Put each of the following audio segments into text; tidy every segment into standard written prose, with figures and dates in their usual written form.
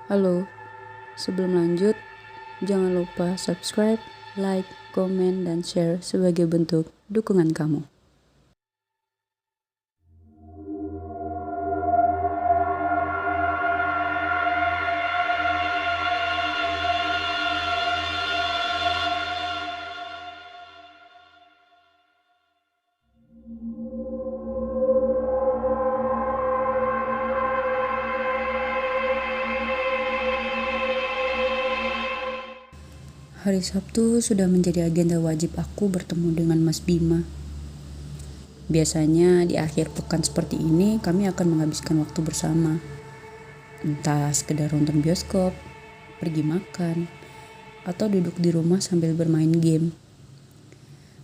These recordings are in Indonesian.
Halo, sebelum lanjut, jangan lupa subscribe, like, komen, dan share sebagai bentuk dukungan kamu. Hari Sabtu sudah menjadi agenda wajib aku bertemu dengan Mas Bima. Biasanya di akhir pekan seperti ini kami akan menghabiskan waktu bersama. Entah sekedar nonton bioskop, pergi makan, atau duduk di rumah sambil bermain game.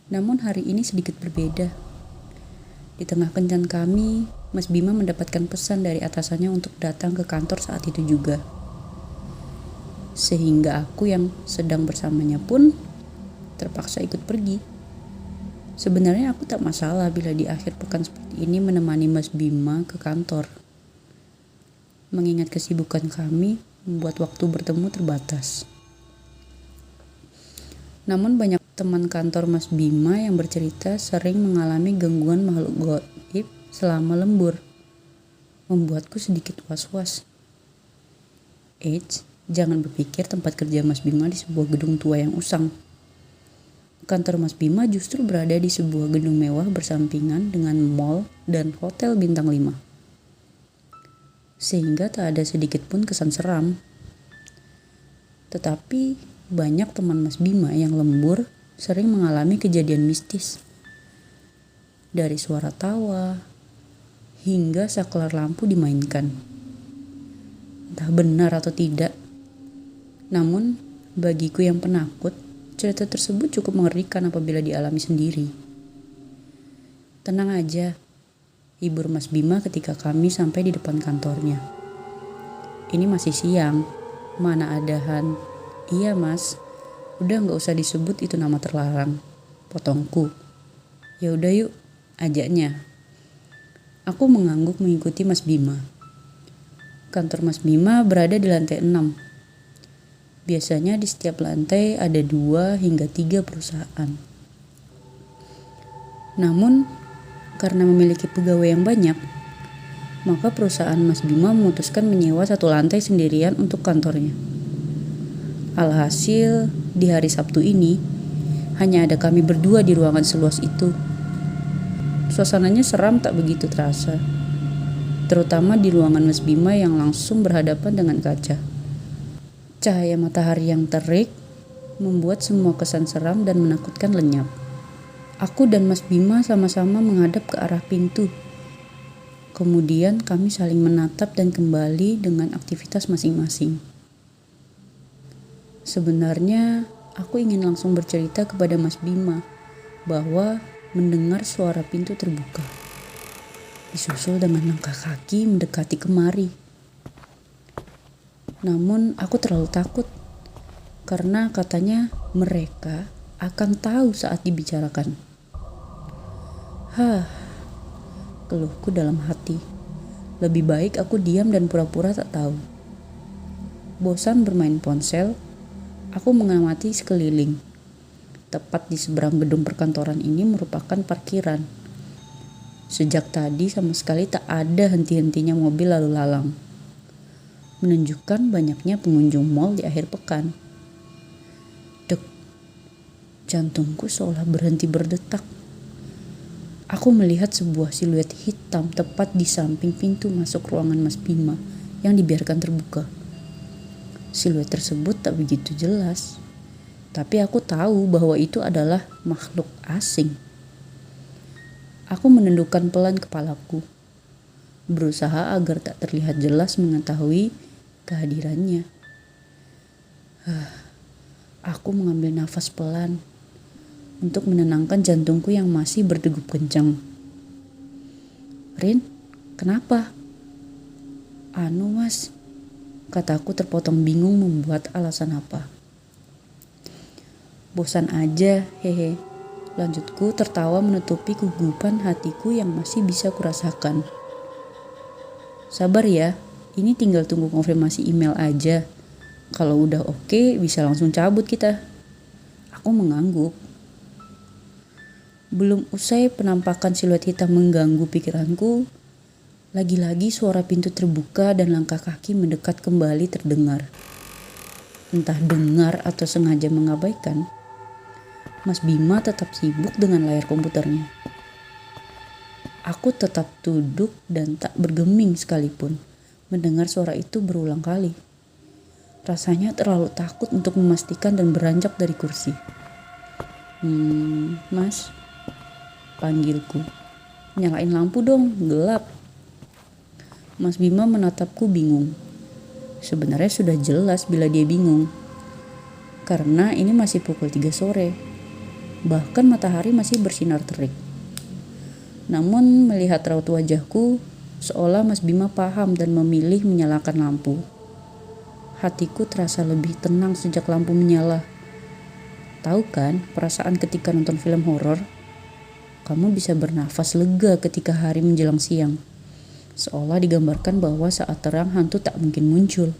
Namun hari ini sedikit berbeda. Di tengah kencan kami, Mas Bima mendapatkan pesan dari atasannya untuk datang ke kantor saat itu juga. Sehingga aku yang sedang bersamanya pun terpaksa ikut pergi. Sebenarnya aku tak masalah bila di akhir pekan seperti ini menemani Mas Bima ke kantor. Mengingat kesibukan kami membuat waktu bertemu terbatas. Namun banyak teman kantor Mas Bima yang bercerita sering mengalami gangguan makhluk gaib selama lembur. Membuatku sedikit was-was. Jangan berpikir tempat kerja Mas Bima di sebuah gedung tua yang usang. Kantor Mas Bima justru berada di sebuah gedung mewah bersampingan dengan mall dan hotel bintang 5. Sehingga tak ada sedikit pun kesan seram. Tetapi banyak teman Mas Bima yang lembur sering mengalami kejadian mistis. Dari suara tawa hingga saklar lampu dimainkan. Entah benar atau tidak. Namun, bagiku yang penakut, cerita tersebut cukup mengerikan apabila dialami sendiri. Tenang aja, hibur Mas Bima ketika kami sampai di depan kantornya. Ini masih siang, mana adahan. Iya mas, udah gak usah disebut itu nama terlarang. Potongku. Ya udah yuk, ajaknya. Aku mengangguk mengikuti Mas Bima. Kantor Mas Bima berada di lantai 6. Biasanya di setiap lantai ada 2 hingga 3 perusahaan. Namun, karena memiliki pegawai yang banyak, maka perusahaan Mas Bima memutuskan menyewa satu lantai sendirian untuk kantornya. Alhasil, di hari Sabtu ini, hanya ada kami berdua di ruangan seluas itu. Suasananya seram tak begitu terasa, terutama di ruangan Mas Bima yang langsung berhadapan dengan kaca. Cahaya matahari yang terik membuat semua kesan seram dan menakutkan lenyap. Aku dan Mas Bima sama-sama menghadap ke arah pintu. Kemudian kami saling menatap dan kembali dengan aktivitas masing-masing. Sebenarnya aku ingin langsung bercerita kepada Mas Bima bahwa mendengar suara pintu terbuka, disusul dengan langkah kaki mendekati kemari. Namun aku terlalu takut karena katanya mereka akan tahu saat dibicarakan. Keluhku dalam hati. Lebih baik aku diam dan pura-pura tak tahu. Bosan bermain ponsel, aku mengamati sekeliling. Tepat di seberang gedung perkantoran ini merupakan parkiran. Sejak tadi sama sekali tak ada henti-hentinya mobil lalu lalang. Menunjukkan banyaknya pengunjung mal di akhir pekan. Dek, jantungku seolah berhenti berdetak. Aku melihat sebuah siluet hitam tepat di samping pintu masuk ruangan Mas Bima yang dibiarkan terbuka. Siluet tersebut tak begitu jelas, tapi aku tahu bahwa itu adalah makhluk asing. Aku menundukkan pelan kepalaku, berusaha agar tak terlihat jelas mengetahui kehadirannya. Aku mengambil nafas pelan untuk menenangkan jantungku yang masih berdegup kencang. Rin, kenapa? Mas, kataku terpotong bingung membuat alasan apa. Bosan aja, hehe. Lanjutku tertawa menutupi kegugupan hatiku yang masih bisa kurasakan. Sabar ya, Ini tinggal tunggu konfirmasi email aja. Kalau udah oke, bisa langsung cabut kita. Aku mengangguk. Belum usai penampakan siluet hitam mengganggu pikiranku, lagi-lagi suara pintu terbuka dan langkah kaki mendekat kembali terdengar. Entah dengar atau sengaja mengabaikan, Mas Bima tetap sibuk dengan layar komputernya. Aku tetap duduk dan tak bergeming sekalipun mendengar suara itu berulang kali. Rasanya terlalu takut untuk memastikan dan beranjak dari kursi. Mas, panggilku. Nyalain lampu dong, gelap. Mas Bima menatapku bingung. Sebenarnya sudah jelas bila dia bingung. Karena ini masih pukul 3 sore. Bahkan matahari masih bersinar terik. Namun melihat raut wajahku, seolah Mas Bima paham dan memilih menyalakan lampu. Hatiku terasa lebih tenang sejak lampu menyala. Tahu kan perasaan ketika nonton film horor? Kamu bisa bernafas lega ketika hari menjelang siang. Seolah digambarkan bahwa saat terang hantu tak mungkin muncul.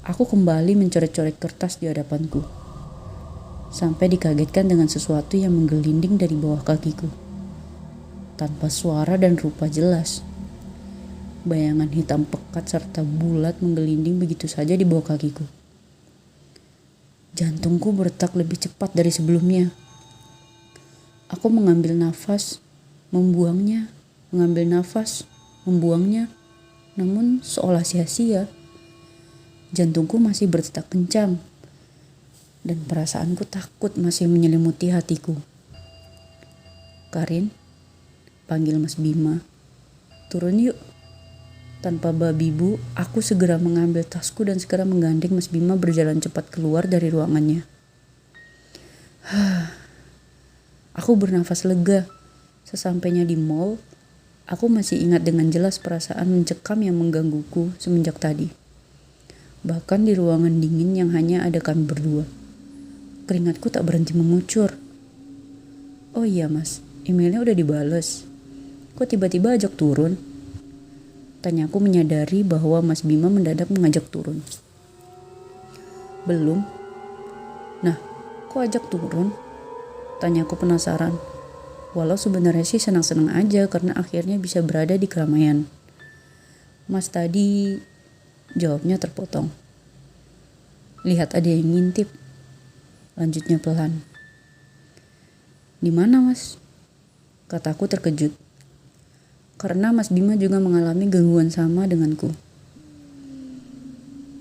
Aku kembali mencoret-coret kertas di hadapanku. Sampai dikagetkan dengan sesuatu yang menggelinding dari bawah kakiku. Tanpa suara dan rupa jelas. Bayangan hitam pekat serta bulat menggelinding begitu saja di bawah kakiku. Jantungku berdetak lebih cepat dari sebelumnya. Aku mengambil nafas, membuangnya, mengambil nafas, membuangnya. Namun seolah sia-sia. Jantungku masih berdetak kencang. Dan perasaanku takut masih menyelimuti hatiku. Karin, panggil Mas Bima. Turun yuk. Tanpa babi bu, aku segera mengambil tasku dan segera menggandeng Mas Bima berjalan cepat keluar dari ruangannya. Aku bernafas lega. Sesampainya di mall, aku masih ingat dengan jelas perasaan mencekam yang menggangguku semenjak tadi. Bahkan di ruangan dingin yang hanya ada kami berdua. Keringatku tak berhenti mengucur. Oh iya mas, emailnya udah dibales. Kok tiba-tiba ajak turun? Tanyaku menyadari bahwa Mas Bima mendadak mengajak turun. Belum. Nah, kok ajak turun? Tanyaku penasaran. Walau sebenarnya sih senang-senang aja karena akhirnya bisa berada di keramaian. Mas tadi, jawabnya terpotong. Lihat ada yang ngintip. Lanjutnya pelan. Di mana mas? Kataku terkejut. Karena Mas Bima juga mengalami gangguan sama denganku.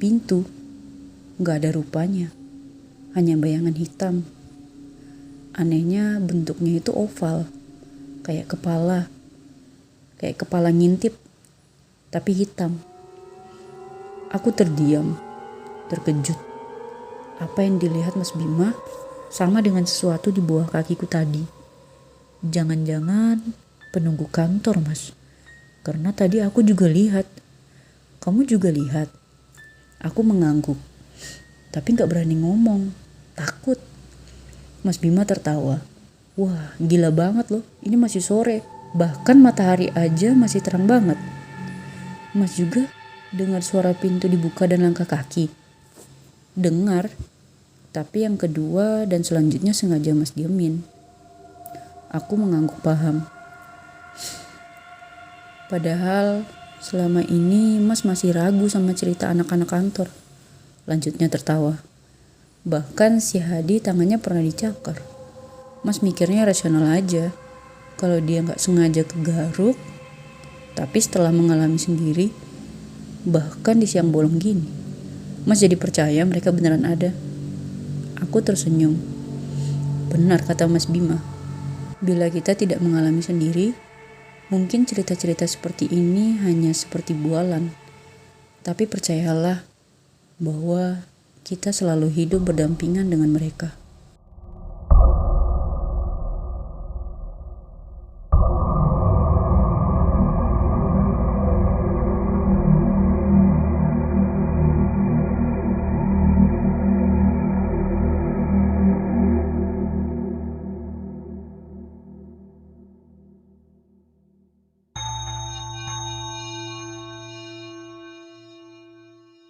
Pintu. Gak ada rupanya. Hanya bayangan hitam. Anehnya bentuknya itu oval. Kayak kepala. Kayak kepala ngintip. Tapi hitam. Aku terdiam. Terkejut. Apa yang dilihat Mas Bima sama dengan sesuatu di bawah kakiku tadi. Jangan-jangan penunggu kantor mas. Karena tadi aku juga lihat. Kamu juga lihat. Aku mengangguk. Tapi gak berani ngomong. Takut. Mas Bima tertawa. Wah gila banget loh. Ini masih sore. Bahkan matahari aja masih terang banget. Mas juga dengar suara pintu dibuka dan langkah kaki. Dengar. Tapi yang kedua dan selanjutnya sengaja mas diemin. Aku mengangguk paham. Padahal selama ini mas masih ragu sama cerita anak-anak kantor. Lanjutnya tertawa. Bahkan si Hadi tangannya pernah dicakar. Mas mikirnya rasional aja. Kalau dia gak sengaja kegaruk. Tapi setelah mengalami sendiri. Bahkan di siang bolong gini. Mas jadi percaya mereka beneran ada. Aku tersenyum. Benar kata Mas Bima. Bila kita tidak mengalami sendiri, mungkin cerita-cerita seperti ini hanya seperti bualan. Tapi percayalah bahwa kita selalu hidup berdampingan dengan mereka.